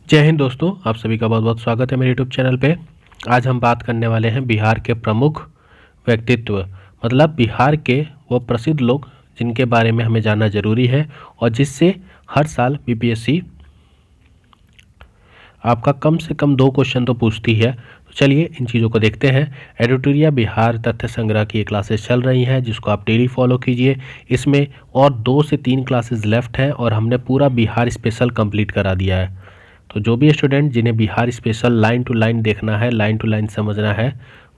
जय हिंद दोस्तों, आप सभी का बहुत बहुत स्वागत है मेरे यूट्यूब चैनल पे। आज हम बात करने वाले हैं बिहार के प्रमुख व्यक्तित्व, मतलब बिहार के वो प्रसिद्ध लोग जिनके बारे में हमें जानना जरूरी है और जिससे हर साल बीपीएससी आपका कम से कम 2 क्वेश्चन तो पूछती है। तो चलिए इन चीज़ों को देखते हैं। एडिटोरिया बिहार तथ्य संग्रह की क्लासेस चल रही हैं जिसको आप डेली फॉलो कीजिए। इसमें और 2 से 3 क्लासेस लेफ्ट हैं और हमने पूरा बिहार स्पेशल कंप्लीट करा दिया है। तो जो भी स्टूडेंट जिन्हें Bihar special line to line देखना है, लाइन टू लाइन समझना है,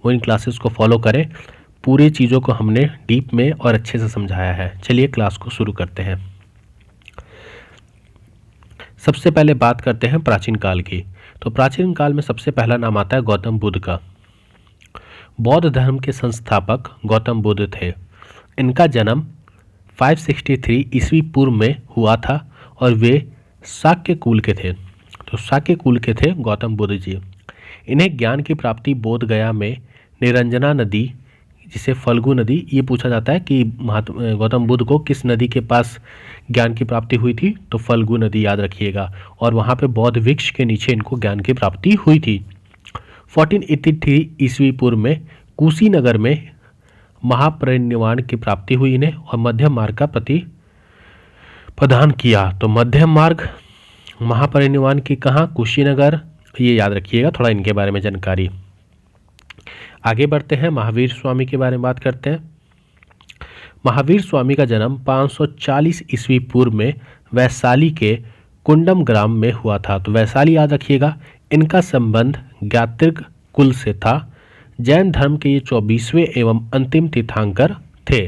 वो इन क्लासेस को फॉलो करें। पूरी चीज़ों को हमने डीप में और अच्छे से समझाया है। चलिए क्लास को शुरू करते हैं। सबसे पहले बात करते हैं प्राचीन काल की। तो प्राचीन काल में सबसे पहला नाम आता है गौतम बुद्ध का। बौद्ध धर्म के संस्थापक गौतम बुद्ध थे। इनका जन्म 563 ईस्वी पूर्व में हुआ था और वे शाक्य कुल के थे। तो शाक्य कुल के थे गौतम बुद्ध जी। इन्हें ज्ञान की प्राप्ति बोध गया में निरंजना नदी, जिसे फल्गु नदी, ये पूछा जाता है कि गौतम बुद्ध को किस नदी के पास ज्ञान की प्राप्ति हुई थी, तो फल्गु नदी याद रखिएगा। और वहाँ पे बौद्ध वृक्ष के नीचे इनको ज्ञान की प्राप्ति हुई थी। 1483 ईस्वी पूर्व में कुशीनगर में महापरिनिर्वाण की प्राप्ति हुई इन्हें और मध्यम मार्ग का प्रदान किया। तो मध्यम मार्ग महापरिनिर्वाण की कहाँ, कुशीनगर, ये याद रखिएगा। थोड़ा इनके बारे में जानकारी। आगे बढ़ते हैं, महावीर स्वामी के बारे में बात करते हैं। महावीर स्वामी का जन्म 540 ईस्वी पूर्व में वैशाली के कुंडम ग्राम में हुआ था। तो वैशाली याद रखिएगा। इनका संबंध ज्ञात्रिक कुल से था। जैन धर्म के ये 24वें एवं अंतिम तीर्थंकर थे।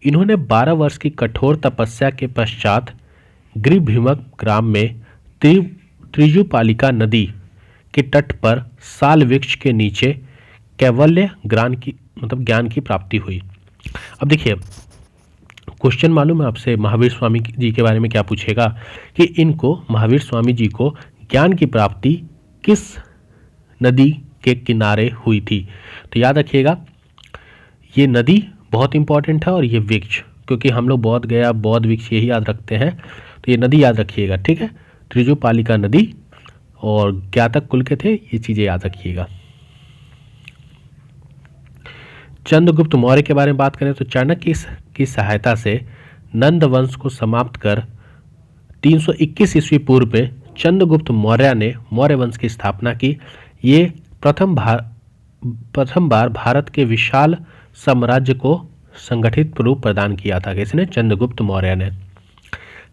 इन्होंने 12 वर्ष की कठोर तपस्या के पश्चात गिरिभीमक ग्राम में त्रिजुपालिका नदी के तट पर साल वृक्ष के नीचे कैवल्य ज्ञान की प्राप्ति हुई। अब देखिए, क्वेश्चन मालूम है आपसे महावीर स्वामी जी के बारे में क्या पूछेगा कि इनको, महावीर स्वामी जी को ज्ञान की प्राप्ति किस नदी के किनारे हुई थी। तो याद रखिएगा, ये नदी बहुत इंपॉर्टेंट है और ये वृक्ष, क्योंकि हम लोग बौद्ध गया, बौद्ध वृक्ष यही याद रखते हैं। तो ये नदी याद रखिएगा, ठीक है। त्रिजुपालिका नदी और ज्ञातक कुल के थे, ये चीज़ें याद रखिएगा। चंद्रगुप्त मौर्य के बारे में बात करें तो चाणक्य की सहायता से नंद वंश को समाप्त कर 321 ईस्वी पूर्व में चंद्रगुप्त मौर्य ने मौर्य वंश की स्थापना की। ये प्रथम बार भारत के विशाल साम्राज्य को संगठित रूप प्रदान किया था। किसने? चंद्रगुप्त मौर्य ने।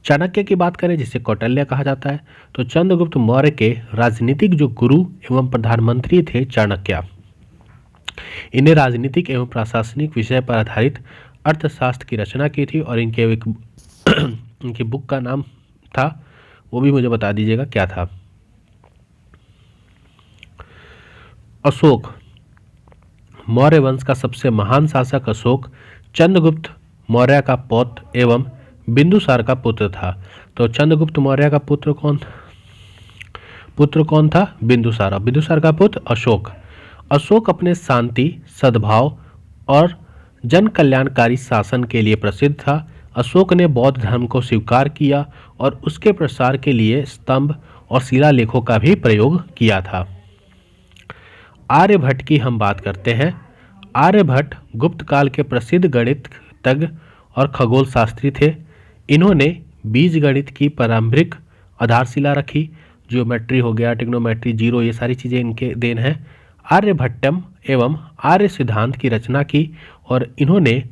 चाणक्य की बात करें जिसे कौटिल्य कहा जाता है, तो चंद्रगुप्त मौर्य के राजनीतिक जो गुरु एवं प्रधानमंत्री थे चाणक्य। इन्हें राजनीतिक एवं प्रशासनिक विषय पर आधारित अर्थशास्त्र की रचना की थी और इनकी बुक का नाम था, वो भी मुझे बता दीजिएगा क्या था। अशोक, मौर्य वंश का सबसे महान शासक अशोक चंद्रगुप्त मौर्य का पौत्र एवं बिंदुसार का पुत्र था। तो चंद्रगुप्त मौर्य का पुत्र कौन था? बिंदुसार। बिंदुसार का पुत्र अशोक। अशोक अपने शांति, सद्भाव और जन कल्याणकारी शासन के लिए प्रसिद्ध था। अशोक ने बौद्ध धर्म को स्वीकार किया और उसके प्रसार के लिए स्तंभ और शिलालेखों का भी प्रयोग किया था। आर्यभट्ट की हम बात करते हैं। आर्यभट्ट गुप्त काल के प्रसिद्ध गणितज्ञ और खगोल शास्त्री थे। इन्होंने बीज गणित की प्रारंभिक आधारशिला रखी। ज्योमेट्री हो गया, ट्रिग्नोमेट्री, जीरो, ये सारी चीज़ें इनके देन हैं। आर्यभट्टम एवं आर्य सिद्धांत की रचना की और इन्होंने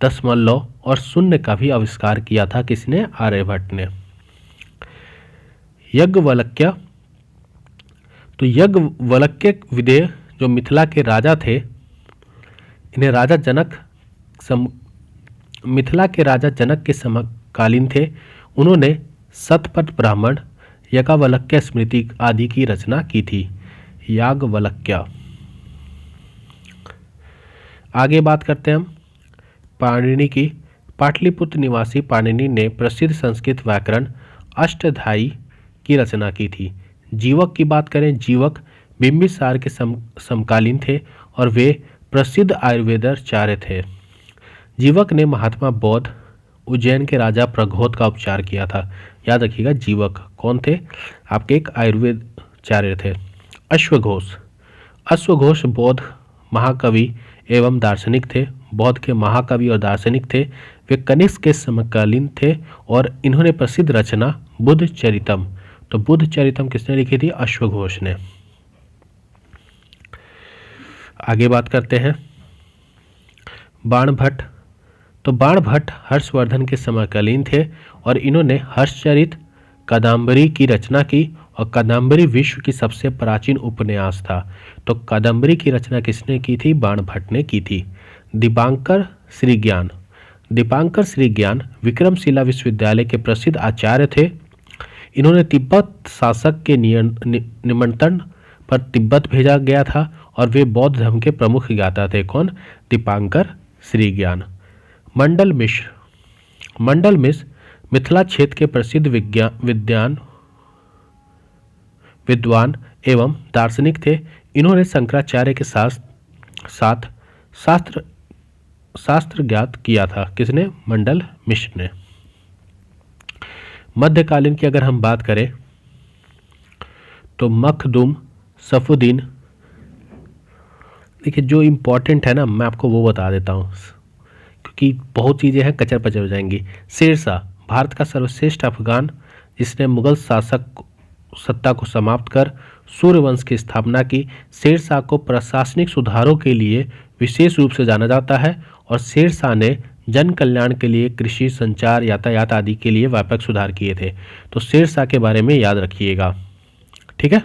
दशमलव और शून्य का भी आविष्कार किया था। किसने? आर्यभट्ट ने। याज्ञवल्क्य, तो याज्ञवल्क्य विदेह जो मिथिला के राजा थे, इन्हें मिथिला के राजा जनक के समकालीन थे। उन्होंने शतपथ ब्राह्मण, याज्ञवल्क्य स्मृति आदि की रचना की थी। याज्ञवल्क्य। आगे बात करते हैं हम पाणिनि की। पाटलिपुत्र निवासी पाणिनि ने प्रसिद्ध संस्कृत व्याकरण अष्टाध्यायी की रचना की थी। जीवक की बात करें, जीवक बिंबिसार के समकालीन थे और वे प्रसिद्ध आयुर्वेदाचार्य थे। जीवक ने महात्मा बौद्ध, उज्जैन के राजा प्रघोत का उपचार किया था? याद रखिएगा, जीवक कौन थे? आपके एक आयुर्वेदाचार्य थे। अश्वघोष, अश्वघोष बौद्ध महाकवि एवं दार्शनिक थे। बौद्ध के महाकवि और दार्शनिक थे। वे कनिष्क के समकालीन थे और इन्होंने प्रसिद्ध रचना बुद्ध चरितम, तो बुद्ध चरितम किसने लिखी थी? अश्वघोष ने। आगे बात करते हैं बाणभट्ट। तो बाणभट्ट हर्षवर्धन के समकालीन थे और इन्होंने हर्षचरित कादम्बरी की रचना की और कादम्बरी विश्व की सबसे प्राचीन उपन्यास था। तो कादम्बरी की रचना किसने की थी? बाणभट्ट ने की थी। दीपांकर श्रीज्ञान, दीपांकर श्रीज्ञान विक्रमशिला विश्वविद्यालय के प्रसिद्ध आचार्य थे। इन्होंने तिब्बत शासक के निमंत्रण पर तिब्बत भेजा गया था और वे बौद्ध धर्म के प्रमुख ज्ञाता थे। कौन? दीपांकर श्रीज्ञान। मंडल मिश्र, मंडल मिश्र मिथिला क्षेत्र के प्रसिद्ध विद्वान एवं दार्शनिक थे। इन्होंने शंकराचार्य के साथ शास्त्र ज्ञात किया था। किसने? मंडल मिश्र ने। मध्यकालीन की अगर हम बात करें तो मखदूम सफुद्दीन, देखिए जो इम्पोर्टेंट है ना मैं आपको वो बता देता हूँ क्योंकि बहुत चीज़ें हैं कचर पचर हो जाएंगी। शेरशाह भारत का सर्वश्रेष्ठ अफगान जिसने मुगल शासक सत्ता को समाप्त कर सूर्यवंश की स्थापना की। शेरशाह को प्रशासनिक सुधारों के लिए विशेष रूप से जाना जाता है और शेरशाह ने जन कल्याण के लिए कृषि, संचार, यातायात आदि के लिए व्यापक सुधार किए थे। तो शेरशाह के बारे में याद रखिएगा, ठीक है।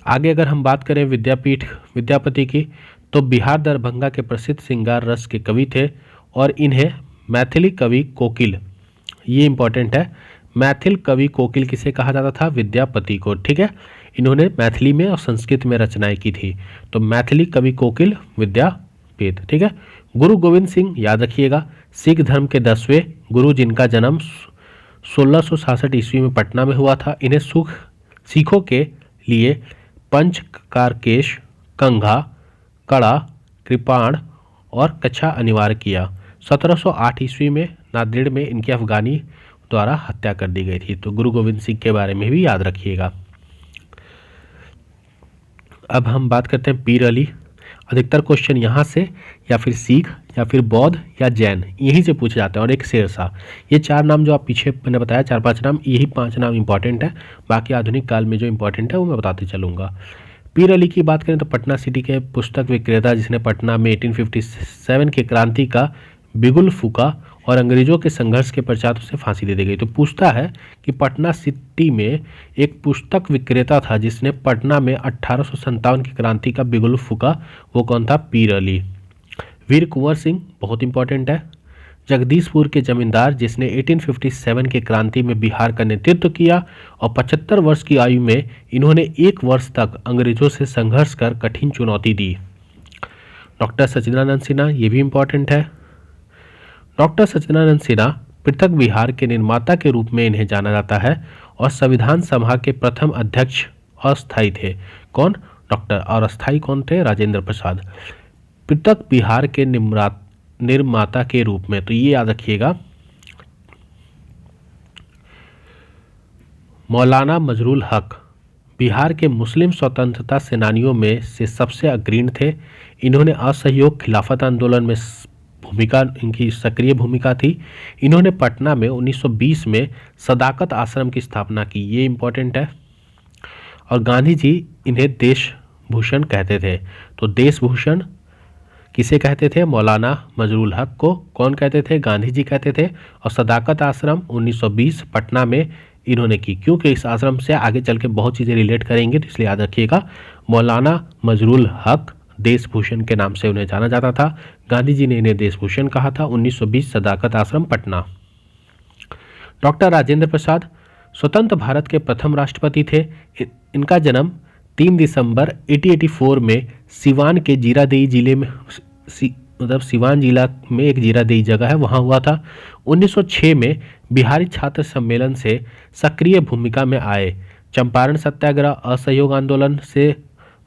आगे अगर हम बात करें विद्यापति की, तो बिहार दरभंगा के प्रसिद्ध श्रृंगार रस के कवि थे और इन्हें मैथिली कवि कोकिल, ये इंपॉर्टेंट है, मैथिल कवि कोकिल किसे कहा जाता था? विद्यापति को, ठीक है। इन्होंने मैथिली में और संस्कृत में रचनाएं की थी। तो मैथिली कवि कोकिल विद्यापति, ठीक है। गुरु गोविंद सिंह, याद रखिएगा, सिख धर्म के 10वें गुरु जिनका जन्म 1666 ईस्वी में पटना में हुआ था। इन्हें सिखों के लिए पंचकारकेश, कंघा, कड़ा, कृपाण और कच्छा अनिवार्य किया। 1708 ईस्वी में नांदेड़ में इनकी अफगानी द्वारा हत्या कर दी गई थी। तो गुरु गोविंद सिंह के बारे में भी याद रखिएगा। अब हम बात करते हैं पीर अली। अधिकतर क्वेश्चन यहाँ से या फिर सिख या फिर बौद्ध या जैन यहीं से पूछे जाते हैं। और एक शेरशाह, ये 4 नाम जो आप पीछे मैंने बताया 4-5 नाम, यही 5 नाम इंपॉर्टेंट है। बाकी आधुनिक काल में जो इंपॉर्टेंट है वो मैं बताते चलूँगा। पीर अली की बात करें तो पटना सिटी के पुस्तक विक्रेता जिसने पटना में 1857 की क्रांति का बिगुल फूका और अंग्रेजों के संघर्ष के पश्चात उसे फांसी दे दी गई। तो पूछता है कि पटना सिटी में एक पुस्तक विक्रेता था जिसने पटना में 1857 की क्रांति का बिगुल फूका, वो कौन था? पीर अली। वीर कुंवर सिंह बहुत इंपॉर्टेंट है। जगदीशपुर के जमींदार जिसने 1857 की क्रांति में बिहार का नेतृत्व किया और 75 वर्ष की आयु में इन्होंने 1 वर्ष तक अंग्रेजों से संघर्ष कर कठिन चुनौती दी। डॉक्टर सच्चिदानंद सिन्हा, ये भी इंपॉर्टेंट है। डॉक्टर सच्चिदानंद सिन्हा पृथक बिहार के निर्माता के रूप में इन्हें जाना जाता है और संविधान सभा के प्रथम अध्यक्ष अस्थायी थे। कौन? डॉक्टर। और अस्थायी कौन थे? राजेंद्र प्रसाद। पृथक बिहार के निर्माता के रूप में, तो ये याद रखिएगा। मौलाना मजरूल हक बिहार के मुस्लिम स्वतंत्रता सेनानियों में से सबसे अग्रणी थे। इन्होंने असहयोग खिलाफत आंदोलन में इनकी सक्रिय भूमिका थी। इन्होंने पटना में 1920 में सदाकत आश्रम की स्थापना की, ये इंपॉर्टेंट है। और गांधी जी इन्हें देशभूषण कहते थे। तो देशभूषण किसे कहते थे? मौलाना मजरूल हक को। कौन कहते थे? गांधी जी कहते थे। और सदाकत आश्रम 1920 पटना में इन्होंने की, क्योंकि इस आश्रम से आगे चल के बहुत चीज़ें रिलेट करेंगे, तो इसलिए याद रखिएगा। मौलाना मजरूल हक देशभूषण के नाम से उन्हें जाना जाता था। गांधी जी ने इन्हें देशभूषण कहा था। 1920 सदाकत आश्रम पटना। डॉक्टर राजेंद्र प्रसाद स्वतंत्र भारत के प्रथम राष्ट्रपति थे। इनका जन्म 3 दिसंबर 1884 में सिवान के जीरादेई जिले में सिवान जिला में एक जीरादेई जगह है वहाँ हुआ था। 1906 में बिहारी छात्र सम्मेलन से सक्रिय भूमिका में आए। चंपारण सत्याग्रह, असहयोग आंदोलन से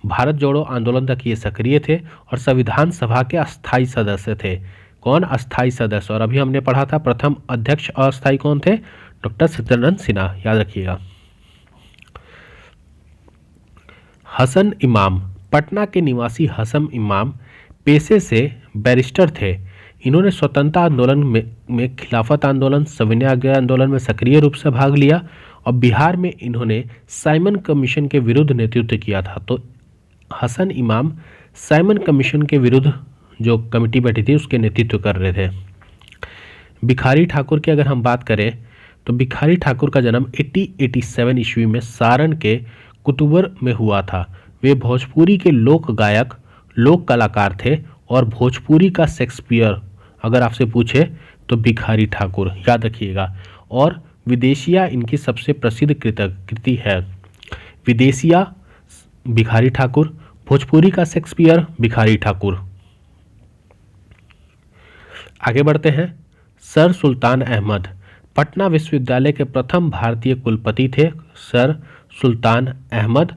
भारत जोड़ो आंदोलन तक ये सक्रिय थे और संविधान सभा के अस्थायी सदस्य थे। कौन? अस्थाई सदस्य। और अभी हमने पढ़ा था प्रथम अध्यक्ष अस्थाई कौन थे? डॉक्टर सत्येंद्र सिन्हा, याद रखिएगा। हसन इमाम, पटना के निवासी हसन इमाम पेशे से बैरिस्टर थे। इन्होंने स्वतंत्रता आंदोलन में खिलाफत आंदोलन, सविनय अवज्ञा आंदोलन में सक्रिय रूप से भाग लिया और बिहार में इन्होंने साइमन कमीशन के विरुद्ध नेतृत्व किया था। तो हसन इमाम साइमन कमीशन के विरुद्ध जो कमेटी बैठी थी उसके नेतृत्व कर रहे थे। भिखारी ठाकुर की अगर हम बात करें तो भिखारी ठाकुर का जन्म 1887 ईस्वी में सारण के कुतुबर में हुआ था। वे भोजपुरी के लोक गायक, लोक कलाकार थे और भोजपुरी का शेक्सपियर अगर आपसे पूछे तो भिखारी ठाकुर, याद रखिएगा। और विदेशिया इनकी सबसे प्रसिद्ध कृति है। विदेशिया भिखारी ठाकुर, भोजपुरी का शेक्सपियर भिखारी ठाकुर। आगे बढ़ते हैं। सर सुल्तान अहमद पटना विश्वविद्यालय के प्रथम भारतीय कुलपति थे, सर सुल्तान अहमद।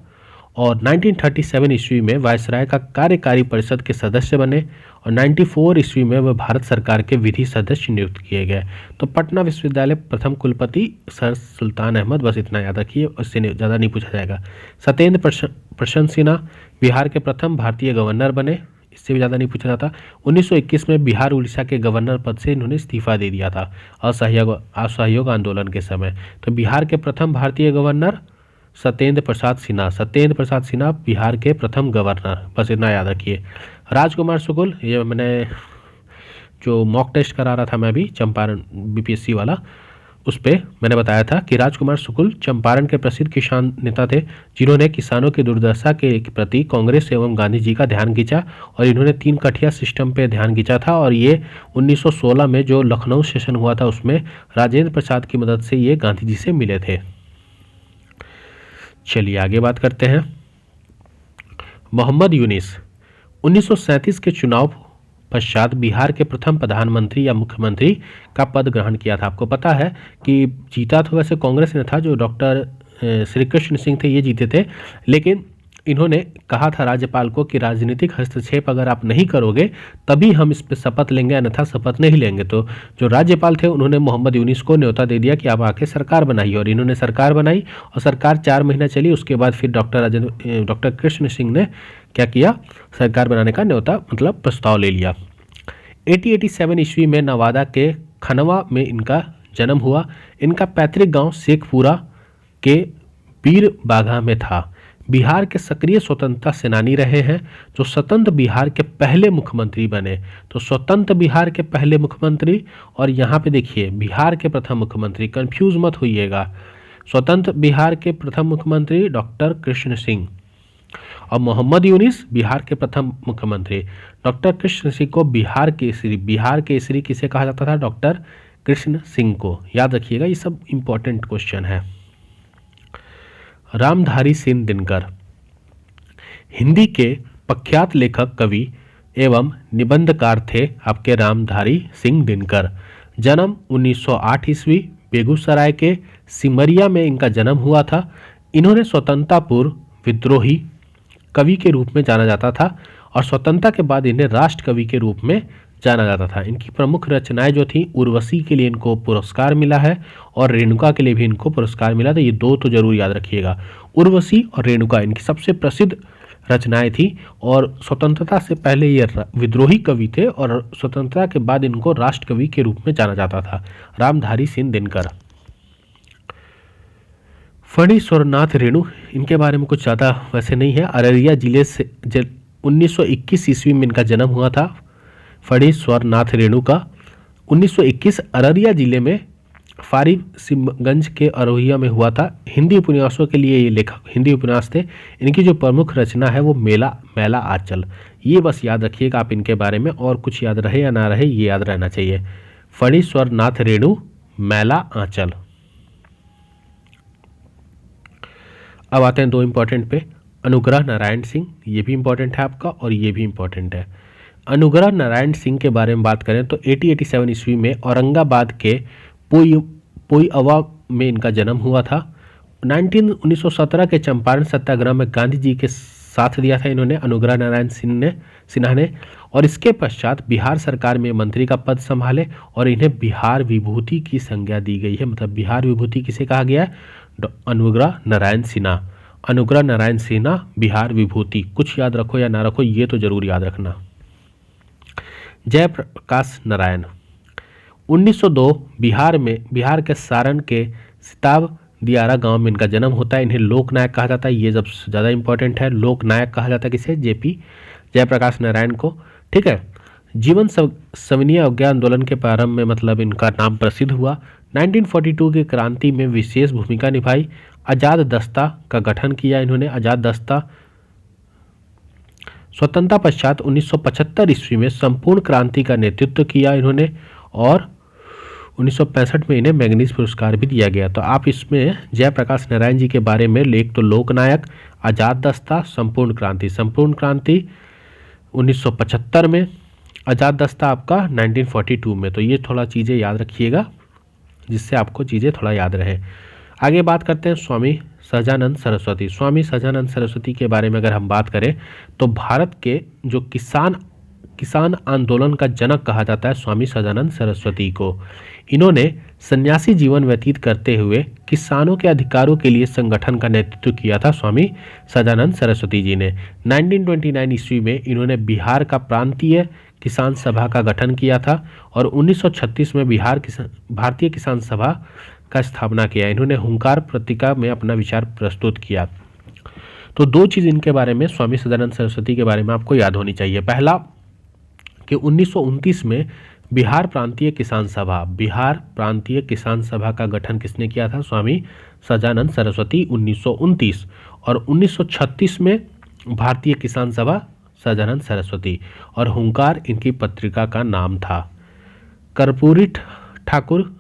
और 1937 ईस्वी में वायसराय का कार्यकारी परिषद के सदस्य बने और 94 ईस्वी में वह भारत सरकार के विधि सदस्य नियुक्त किए गए। तो पटना विश्वविद्यालय प्रथम कुलपति सर सुल्तान अहमद, बस इतना याद रखिए, उससे ज़्यादा नहीं पूछा जाएगा। सत्येंद्र प्रसन्न सिन्हा बिहार के प्रथम भारतीय गवर्नर बने, इससे भी ज़्यादा नहीं पूछा जाता। 1921 में बिहार उड़ीसा के गवर्नर पद से इन्होंने इस्तीफा दे दिया था असहयोग आंदोलन के समय। तो बिहार के प्रथम भारतीय गवर्नर सत्येंद्र प्रसाद सिन्हा, सत्येंद्र प्रसाद सिन्हा बिहार के प्रथम गवर्नर, बस इतना याद रखिए। राजकुमार शुक्ल, ये मैंने जो मॉक टेस्ट करा रहा था मैं भी चंपारण बीपीएससी वाला, उस पर मैंने बताया था कि राजकुमार शुक्ल चंपारण के प्रसिद्ध किसान नेता थे जिन्होंने किसानों की दुर्दशा के प्रति कांग्रेस एवं गांधी जी का ध्यान खींचा और इन्होंने 3 कठिया सिस्टम पे ध्यान खींचा था। और ये 1916 में जो लखनऊ सेशन हुआ था उसमें राजेंद्र प्रसाद की मदद से ये गांधी जी से मिले थे। चलिए आगे बात करते हैं। मोहम्मद यूनिस 1937 के चुनाव पश्चात बिहार के प्रथम प्रधानमंत्री या मुख्यमंत्री का पद ग्रहण किया था। आपको पता है कि जीता तो वैसे कांग्रेस ने था, जो डॉक्टर श्री कृष्ण सिंह थे ये जीते थे, लेकिन इन्होंने कहा था राज्यपाल को कि राजनीतिक हस्तक्षेप अगर आप नहीं करोगे तभी हम इस पर शपथ लेंगे, अन्यथा शपथ नहीं लेंगे। तो जो राज्यपाल थे उन्होंने मोहम्मद यूनिस को न्योता दे दिया कि आप आके सरकार बनाइए, और इन्होंने सरकार बनाई और सरकार 4 महीना चली। उसके बाद फिर डॉक्टर कृष्ण सिंह ने क्या किया, सरकार बनाने का न्योता मतलब प्रस्ताव ले लिया। 1887 ईस्वी में नवादा के खनवा में इनका जन्म हुआ। इनका पैतृक गांव शेखपुरा के पीर बाघा में था। बिहार के सक्रिय स्वतंत्रता सेनानी रहे हैं, जो स्वतंत्र बिहार के पहले मुख्यमंत्री बने। तो स्वतंत्र बिहार के पहले मुख्यमंत्री, और यहाँ पे देखिए बिहार के प्रथम मुख्यमंत्री, कंफ्यूज मत होइएगा। स्वतंत्र बिहार के प्रथम मुख्यमंत्री डॉक्टर कृष्ण सिंह और मोहम्मद यूनिस बिहार के प्रथम मुख्यमंत्री। डॉक्टर कृष्ण सिंह को बिहार केसरी किसे कहा जाता था? डॉक्टर कृष्ण सिंह को, याद रखिएगा, ये सब इंपॉर्टेंट क्वेश्चन है। रामधारी सिंह दिनकर हिंदी के प्रख्यात लेखक, कवि एवं निबंधकार थे आपके रामधारी सिंह दिनकर। जन्म 1908 ईस्वी, बेगूसराय के सिमरिया में इनका जन्म हुआ था। इन्होंने स्वतंत्रता पूर्व विद्रोही कवि के रूप में जाना जाता था और स्वतंत्रता के बाद इन्हें राष्ट्र कवि के रूप में जाना जाता था। इनकी प्रमुख रचनाएं जो थी, उर्वशी के लिए इनको पुरस्कार मिला है और रेणुका के लिए भी इनको पुरस्कार मिला था। ये 2 तो जरूर याद रखिएगा, उर्वशी और रेणुका इनकी सबसे प्रसिद्ध रचनाएं थी। और स्वतंत्रता से पहले ये विद्रोही कवि थे और स्वतंत्रता के बाद इनको राष्ट्र कवि के रूप में जाना जाता था। रामधारी सिंह दिनकर। फणीश्वरनाथ रेणु, इनके बारे में कुछ ज़्यादा वैसे नहीं है। अररिया जिले से 1921 ईस्वी में इनका जन्म हुआ था। फणीश्वरनाथ रेणु का 1921 अररिया जिले में फारिसिमगंज के अरोहिया में हुआ था। हिंदी उपन्यासों के लिए ये लेखक हिंदी उपन्यास थे। इनकी जो प्रमुख रचना है वो मैला आंचल। ये बस याद रखिएगा आप इनके बारे में, और कुछ याद रहे या ना रहे ये याद रहना चाहिए। फणीश्वरनाथ रेणु, मैला आंचल। अब आते हैं 2 इंपॉर्टेंट पे। अनुग्रह नारायण सिंह, ये भी इंपॉर्टेंट है आपका और ये भी इंपॉर्टेंट है। अनुग्रह नारायण सिंह के बारे में बात करें तो 1887 ईस्वी में औरंगाबाद के पोईअवा में इनका जन्म हुआ था। 1917 के चंपारण सत्याग्रह में गांधी जी के साथ दिया था इन्होंने, अनुग्रह नारायण सिन्हा ने। और इसके पश्चात बिहार सरकार में मंत्री का पद संभाले और इन्हें बिहार विभूति की संज्ञा दी गई है। मतलब बिहार विभूति किसे कहा गया है? अनुग्रह नारायण सिन्हा। अनुग्रह नारायण सिन्हा बिहार विभूति। कुछ याद रखो या ना रखो, ये तो जरूर याद रखना। जयप्रकाश नारायण 1902 बिहार के सारण के सिताब दियारा गांव में इनका जन्म होता है। इन्हें लोकनायक कहा जाता है, ये जब ज़्यादा इंपॉर्टेंट है। लोकनायक कहा जाता है किसे? जेपी जयप्रकाश नारायण को। ठीक है। जीवन सविनय अवज्ञा आंदोलन के प्रारंभ में मतलब इनका नाम प्रसिद्ध हुआ। 1942 की क्रांति में विशेष भूमिका निभाई। आज़ाद दस्ता का गठन किया इन्होंने। आज़ाद दस्ता स्वतंत्रता पश्चात 1975 ईस्वी में संपूर्ण क्रांति का नेतृत्व किया इन्होंने और 1965 में इन्हें मैग्नीज पुरस्कार भी दिया गया। तो आप इसमें जयप्रकाश नारायण जी के बारे में एक तो लोकनायक, आज़ाद दस्ता, संपूर्ण क्रांति। संपूर्ण क्रांति 1975 में, आज़ाद दस्ता आपका 1942 में। तो ये थोड़ा चीज़ें याद रखिएगा जिससे आपको चीज़ें थोड़ा याद रहे। आगे बात करते हैं स्वामी सहजानंद सरस्वती। स्वामी सहजानंद सरस्वती के बारे में अगर हम बात करें तो भारत के जो किसान आंदोलन का जनक कहा जाता है स्वामी सहजानंद सरस्वती को। इन्होंने सन्यासी जीवन व्यतीत करते हुए किसानों के अधिकारों के लिए संगठन का नेतृत्व किया था स्वामी सहजानंद सरस्वती जी ने। 1929 ईस्वी में इन्होंने बिहार का प्रांतीय किसान सभा का गठन किया था और 1936 में भारतीय किसान सभा का स्थापना किया। इन्होंने हुंकार पत्रिका में अपना विचार प्रस्तुत किया। तो दो चीज़ इनके बारे में, स्वामी सदानंद सरस्वती के बारे में आपको याद होनी चाहिए। पहला कि 1929 में बिहार प्रांतीय किसान सभा का गठन किसने किया था? स्वामी सदानंद सरस्वती 1929। और 1936 में भारतीय किसान सभा सदानंद सरस्वती और हुंकार इनकी पत्रिका का नाम था। कर्पूरी ठाकुर,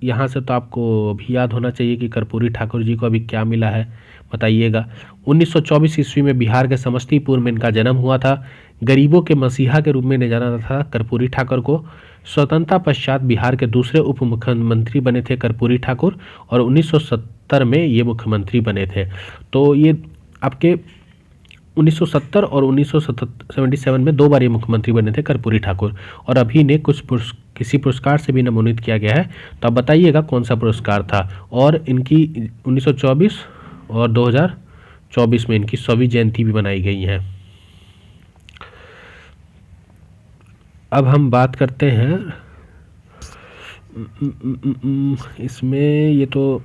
यहाँ से तो आपको भी याद होना चाहिए कि कर्पूरी ठाकुर जी को अभी क्या मिला है, बताइएगा। 1924 ईस्वी में बिहार के समस्तीपुर में इनका जन्म हुआ था। गरीबों के मसीहा के रूप में जाना जाता था कर्पूरी ठाकुर को। स्वतंत्रता पश्चात बिहार के दूसरे उप मुख्यमंत्री बने थे कर्पूरी ठाकुर और 1970 में ये मुख्यमंत्री बने थे। तो ये आपके 1970 और 1977 में दो बार ये मुख्यमंत्री बने थे कर्पूरी ठाकुर। और अभी ने किसी पुरस्कार से भी नामांकित किया गया है। तो आप बताइएगा कौन सा पुरस्कार था। और इनकी 1924 और 2024 में इनकी 100वीं जयंती भी मनाई गई है। अब हम बात करते हैं इसमें, ये तो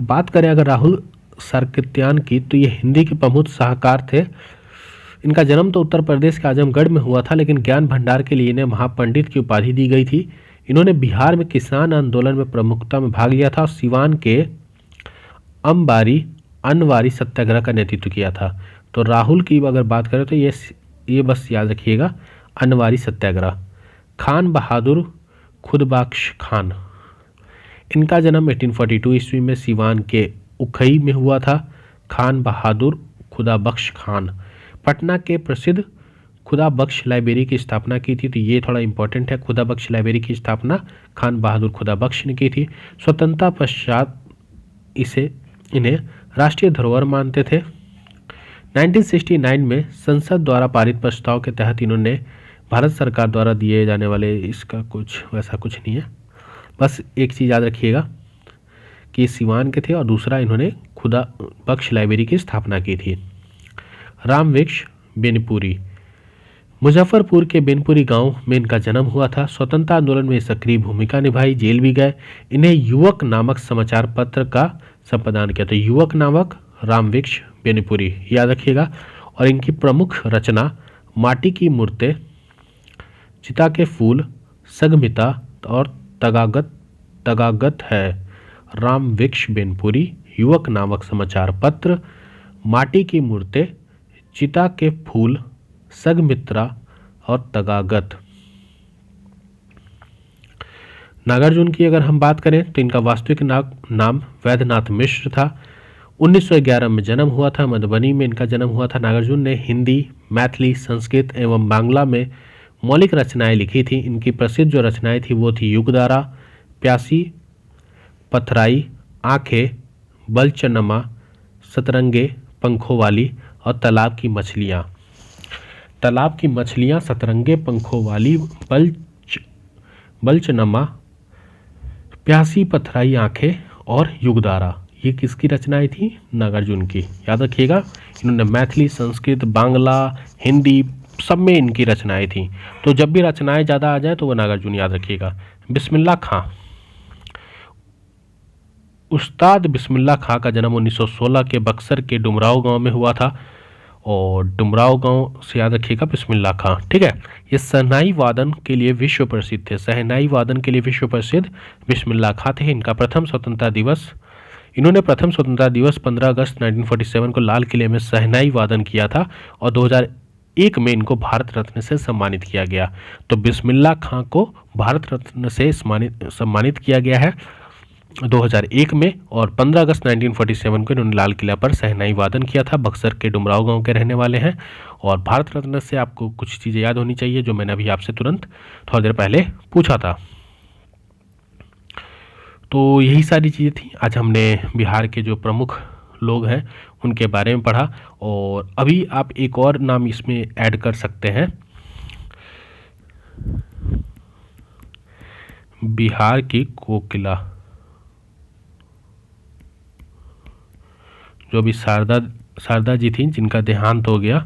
बात करें अगर राहुल सारकेत्यान की, तो ये हिंदी के प्रमुख साहूकार थे। इनका जन्म तो उत्तर प्रदेश के आजमगढ़ में हुआ था, लेकिन ज्ञान भंडार के लिए इन्हें महापंडित की उपाधि दी गई थी। इन्होंने बिहार में किसान आंदोलन में प्रमुखता में भाग लिया था और सिवान के अनवारी सत्याग्रह का नेतृत्व किया था। तो राहुल की अगर बात करें तो ये बस याद रखिएगा, अनवारी सत्याग्रह। खान बहादुर खुदबख्श खान, इनका जन्म 1842 ईस्वी में सिवान के उखई में हुआ था। खान बहादुर खुदाबख्श खान पटना के प्रसिद्ध खुदाबख्श लाइब्रेरी की स्थापना की थी। तो ये थोड़ा इंपॉर्टेंट है, खुदाबख्श लाइब्रेरी की स्थापना खान बहादुर खुदाबख्श ने की थी। स्वतंत्रता पश्चात इन्हें राष्ट्रीय धरोहर मानते थे। 1969 में संसद द्वारा पारित प्रस्ताव के तहत इन्होंने भारत सरकार द्वारा दिए जाने वाले, इसका कुछ वैसा कुछ नहीं है, बस एक चीज़ याद रखिएगा कि सिवान के थे और दूसरा इन्होंने खुदाबख्श लाइब्रेरी की स्थापना की थी। रामवृक्ष बेनपुरी, मुजफ्फरपुर के बेनपुरी गांव में इनका जन्म हुआ था। स्वतंत्रता आंदोलन में सक्रिय भूमिका निभाई, जेल भी गए। इन्हें युवक नामक समाचार पत्र का संपादन किया। तो युवक नामक रामवृक्ष बेनपुरी याद रखिएगा। और इनकी प्रमुख रचना माटी की मूर्तें, चिता के फूल, सगमिता और तगागत है। रामवृक्ष बेनपुरी, युवक नामक समाचार पत्र, माटी की मूर्तें, चिता के फूल, सगमित्रा और तगागत। नागार्जुन की अगर हम बात करें तो इनका वास्तविक नाम वैद्यनाथ मिश्र था। 1911 में जन्म हुआ था, मधुबनी में इनका जन्म हुआ था। नागार्जुन ने हिंदी, मैथिली, संस्कृत एवं बांग्ला में मौलिक रचनाएं लिखी थी। इनकी प्रसिद्ध जो रचनाएं थी वो थी युगधारा, प्यासी, पथराई, आंखें, बलचनमा, सतरंगे, पंखों वाली और तालाब की मछलियाँ। तालाब की मछलियाँ सतरंगे पंखों वाली बल्चनमा, प्यासी पथराई आंखें और युगदारा, ये किसकी रचनाएं थी? नागार्जुन की। याद रखिएगा, इन्होंने मैथिली, संस्कृत, बांग्ला, हिंदी सब में इनकी रचनाएं थी। तो जब भी रचनाएं ज़्यादा आ जाए तो वो नागार्जुन याद रखिएगा। बिस्मिल्लाह खां, उस्ताद बिस्मिल्लाह खां का जन्म 1916 के बक्सर के डुमराव गांव में हुआ था, और डुमराव गांव से याद रखिएगा बिस्मिल्लाह खां। ठीक है, ये शहनाई वादन के लिए विश्व प्रसिद्ध थे। शहनाई वादन के लिए विश्व प्रसिद्ध बिस्मिल्लाह खां थे। इन्होंने प्रथम स्वतंत्रता दिवस 15 अगस्त 1947 को लाल किले में शहनाई वादन किया था, और 2001 में इनको भारत रत्न से सम्मानित किया गया। तो बिस्मिल्लाह खां को भारत रत्न से सम्मानित किया गया है 2001 में, और 15 अगस्त 1947 को इन्होंने लाल किला पर शहनाई वादन किया था। बक्सर के डुमराव गांव के रहने वाले हैं। और भारत रत्न से आपको कुछ चीज़ें याद होनी चाहिए जो मैंने अभी आपसे तुरंत थोड़ी देर पहले पूछा था। तो यही सारी चीज़ें थी। आज हमने बिहार के जो प्रमुख लोग हैं उनके बारे में पढ़ा, और अभी आप एक और नाम इसमें ऐड कर सकते हैं, बिहार की कोकिला, जो अभी शारदा जी थी जिनका देहांत हो गया,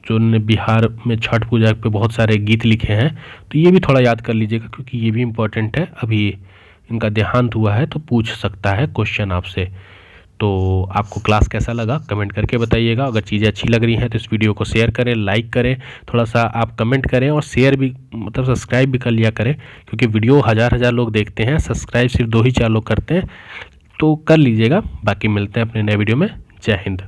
जो उन्होंने बिहार में छठ पूजा पे बहुत सारे गीत लिखे हैं। तो ये भी थोड़ा याद कर लीजिएगा क्योंकि ये भी इम्पोर्टेंट है। अभी इनका देहांत हुआ है तो पूछ सकता है क्वेश्चन आपसे। तो आपको क्लास कैसा लगा कमेंट करके बताइएगा। अगर चीज़ें अच्छी लग रही हैं तो इस वीडियो को शेयर करें, लाइक करें, थोड़ा सा आप कमेंट करें, और शेयर भी मतलब सब्सक्राइब भी कर लिया करें, क्योंकि वीडियो हज़ार लोग देखते हैं, सब्सक्राइब सिर्फ 2 ही 4 लोग करते हैं। तो कर लीजिएगा। बाकी मिलते हैं अपने नए वीडियो में। जय हिंद।